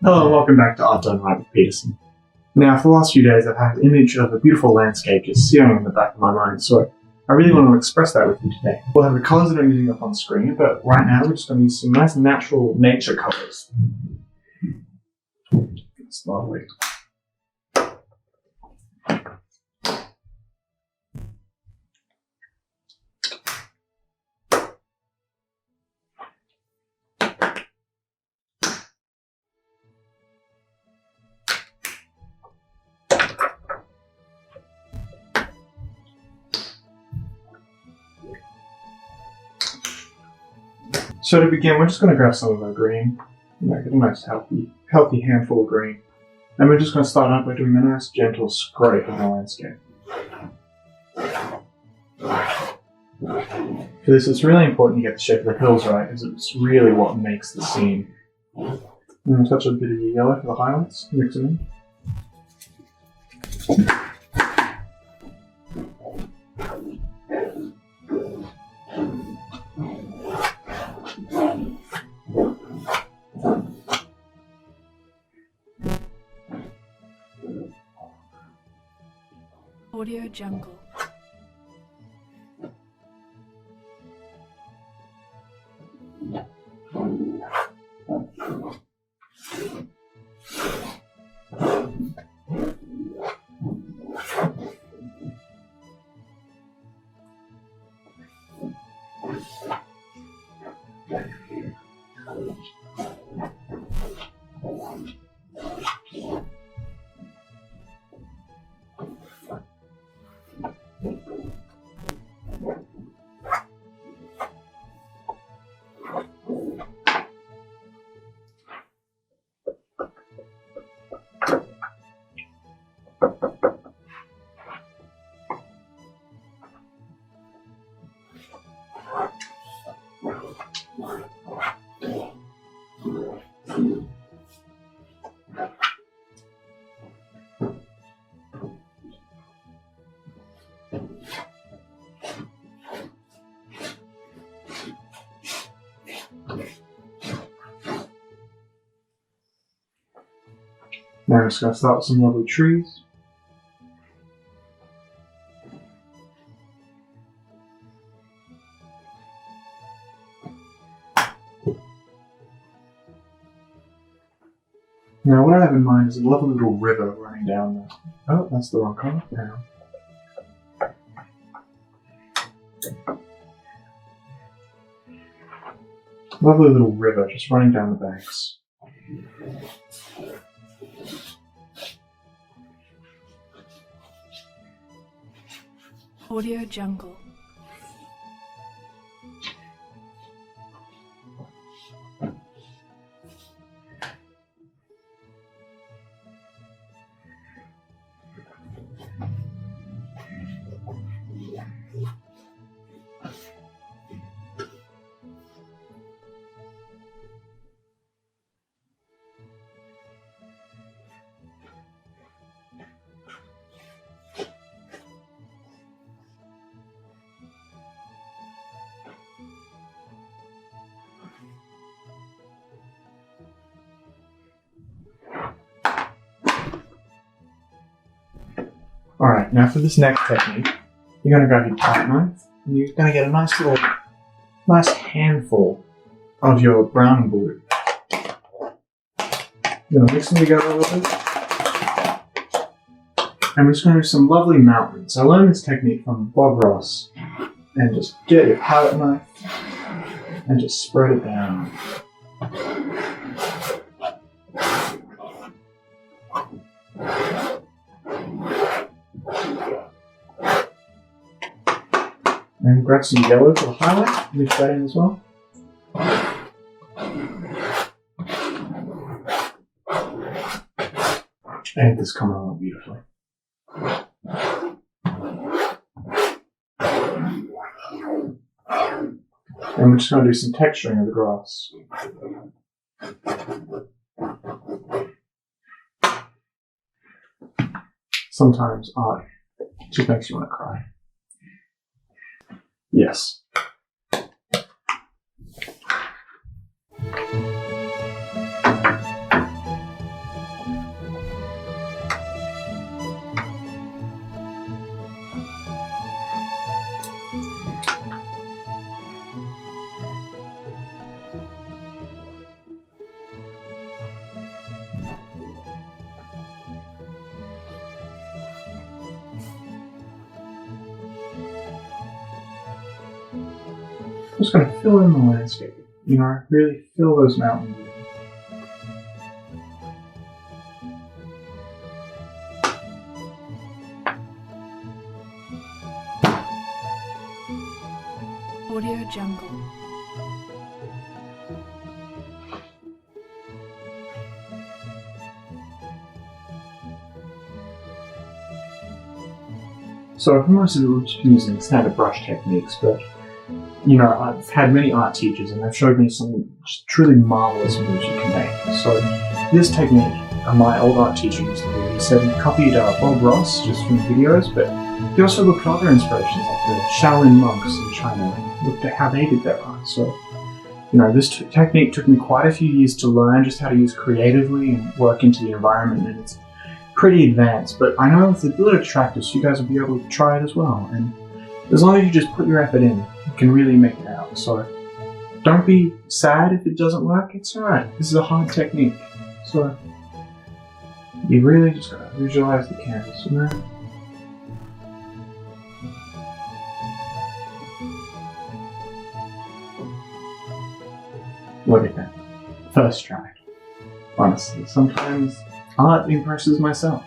Hello and welcome back to Art Done Right with Peterson. Now, for the last few days I've had an image of a beautiful landscape just searing in the back of my mind, so I really want to express that with you today. We'll have the colours that I'm using up on screen, but right now we're just going to use some nice natural nature colours. It's lovely. So to begin, we're just going to grab some of our green, get a nice healthy handful of green, and we're just going to start out by doing a nice gentle scrape of the landscape. For this, it's really important to get the shape of the hills right, because it's really what makes the scene. I'm going to touch a bit of yellow for the highlights, mix them in. Audio Jungle. Now I'm just going to start with some lovely trees. Now what I have in mind is a lovely little river running down there. Oh, that's the wrong color. Now. Lovely little river just running down the banks. Audio Jungle. Alright, now for this next technique, you're going to grab your palette knife and you're going to get a nice handful of your brown and blue. You're going to mix them together a little bit. And we're just going to do some lovely mountains. I learned this technique from Bob Ross. And just get your palette knife and just spread it down. And grab some yellow for the highlight, mix that in as well. And this coming along beautifully. And we're just going to do some texturing of the grass. Sometimes art just makes you want to cry. Yes. Just going to fill in the landscape. Really fill those mountains in. Audio Jungle. So for most of it, we've just been using standard brush techniques, but I've had many art teachers and they've showed me some just truly marvelous moves you can make. So this technique, my old art teacher used to do. He said he copied Bob Ross just from videos, but he also looked at other inspirations like the Shaolin monks in China, looked at how they did their art. So this technique took me quite a few years to learn just how to use creatively and work into the environment, and it's pretty advanced, but I know with a little practice you guys will be able to try it as well, and as long as you just put your effort in, you can really make it out. So don't be sad if it doesn't work, it's alright. This is a hard technique. So you really just gotta visualize the canvas, Look at that. First try. Honestly, sometimes art impresses myself.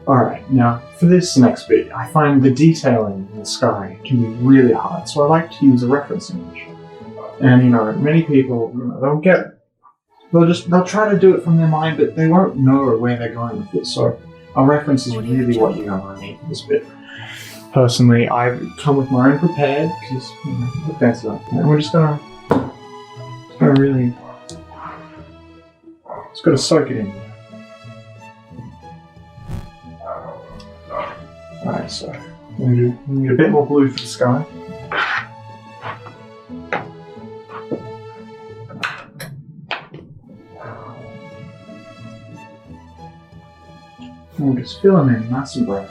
Alright, now for this next bit, I find the detailing in the sky can be really hard, so I like to use a reference image. And many people, they'll try to do it from their mind, but they won't know where they're going with it, so a reference is really what you're going to need for this bit. Personally, I've come with my own prepared, because, look fancy like that, and we're just gonna really, just gotta soak it in. Alright, so we need a bit more blue for the sky. And we'll just fill them in nice and bright.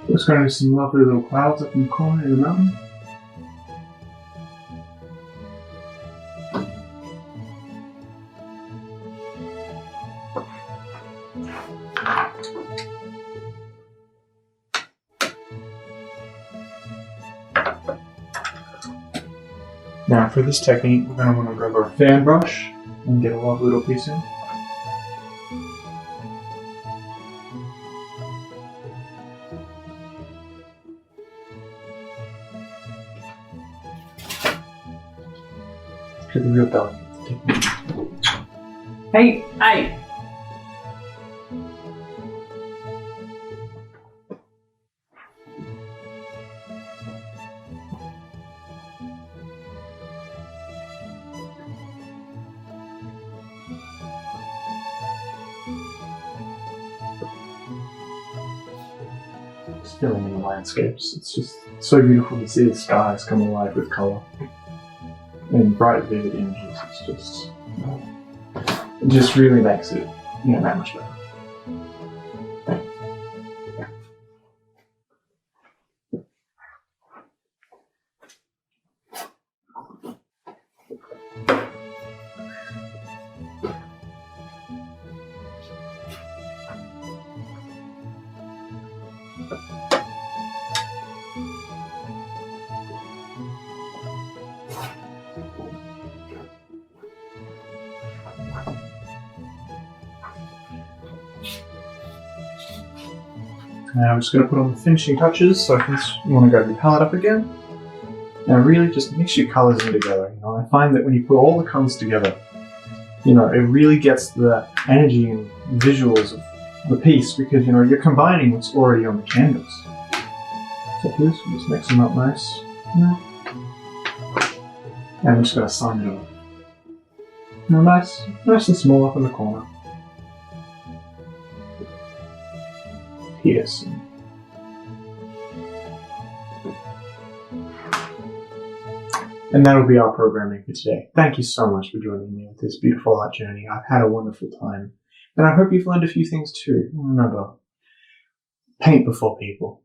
There's going to be some lovely little clouds up in the corner of the mountain. Now for this technique, we're going to want to grab our fan brush and get a lovely little piece in. Could be real delicate technique. Hey! Just filling in the landscapes. It's just so beautiful to see the skies come alive with colour. And bright, vivid images. It just really makes it, that much better. Now I'm just going to put on the finishing touches. So you want to go to your palette up again. Now really just mix your colours in together. I find that when you put all the colours together, it really gets the energy and visuals of the piece because you're combining what's already on the canvas. So this, just mix them up nice. And I'm just going to sign it off. Nice and small up in the corner. Pearson. And that'll be our programming for today. Thank you so much for joining me with this beautiful art journey. I've had a wonderful time. And I hope you've learned a few things too. Remember, paint before people.